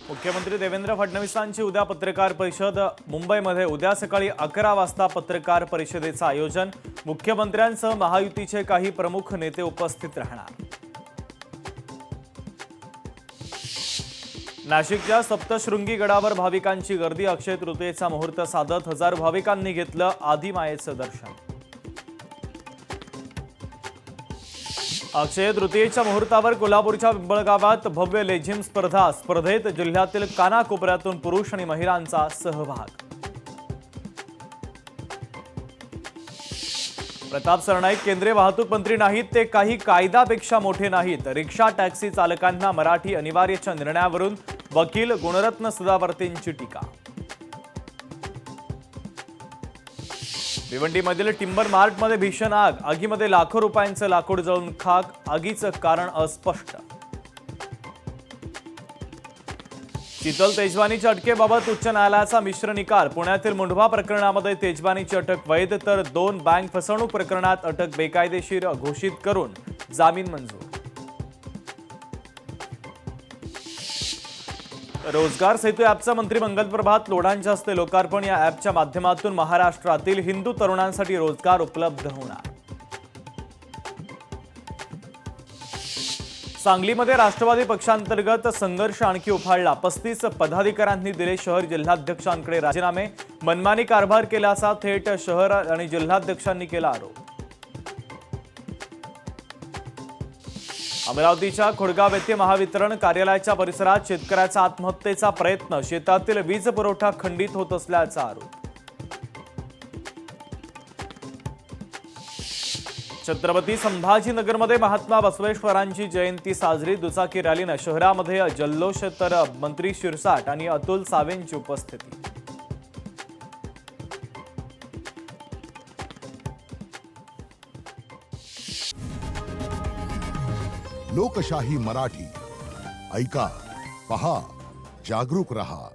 मुख्यमंत्री देवेंद्र फडणवीसांची उद्या पत्रकार परिषद मुंबईमध्ये उद्या सकाळी 11 वाजता पत्रकार परिषदेचं आयोजन। मुख्यमंत्र्यांसह महायुतीचे काही प्रमुख नेते उपस्थित राहणार। नाशिकच्या सप्तशृंगी गडावर भाविकांची गर्दी। अक्षय तृतीयेचा मुहूर्त साधत हजारो भाविकांनी घेतलं आदिमायेचं दर्शन। अक्षय तृतीयेच्या मुहूर्तावर कोल्हापूरच्या पिंपळगावात भव्य लेझिम स्पर्धा। स्पर्धेत जिल्ह्यातील कानाकोपऱ्यातून पुरुष आणि महिलांचा सहभाग। प्रताप सरनाईक केंद्रीय वाहतूक मंत्री नाहीत, ते काही कायद्यापेक्षा मोठे नाहीत। रिक्षा टॅक्सी चालकांना मराठी अनिवार्यच्या निर्णयावरून वकील गुणरत्न सदावर्तेंची टीका। भिवंडीमधील टिंबर मार्टमध्ये भीषण आग। आगीमध्ये लाखो रुपयांचं लाकूड जळून खाक। आगीचं कारण अस्पष्ट। शीतल तेजवानीच्या अटकेबाबत उच्च न्यायालयाचा मिश्र निकाल। पुण्यातील मुंढवा प्रकरणामध्ये तेजवानीची अटक वैध, तर 2 बँक फसवणूक प्रकरणात अटक बेकायदेशीर घोषित करून जामीन मंजूर। रोजगार सेतू ॲपचं मंत्री मंगल प्रभात लोढांच्या हस्ते लोकार्पण। या ॲपच्या माध्यमातून महाराष्ट्रातील हिंदू तरुणांसाठी रोजगार उपलब्ध होणार। सांगलीमध्ये राष्ट्रवादी पक्षांतर्गत संघर्ष आणखी उफाळला। 35 पदाधिकाऱ्यांनी दिले शहर जिल्हाध्यक्षांकडे राजीनामे। मनमानी कारभार केल्याचा थेट शहर आणि जिल्हाध्यक्षांनी केला आरोप। अमरावतीच्या खोडगाव येथे महावितरण कार्यालयाच्या परिसरात शेतकऱ्याचा आत्महत्येचा प्रयत्न। शेतातील वीज पुरवठा खंडित होत असल्याचा आरोप। छत्रपती संभाजीनगरमध्ये महात्मा बसवेश्वरांची जयंती साजरी। दुचाकी रॅलीनं शहरामध्ये जल्लोष, तर मंत्री शिरसाट आणि अतुल सावेंची उपस्थिती। लोकशाही मराठी ऐका, पहा, जागरूक रहा।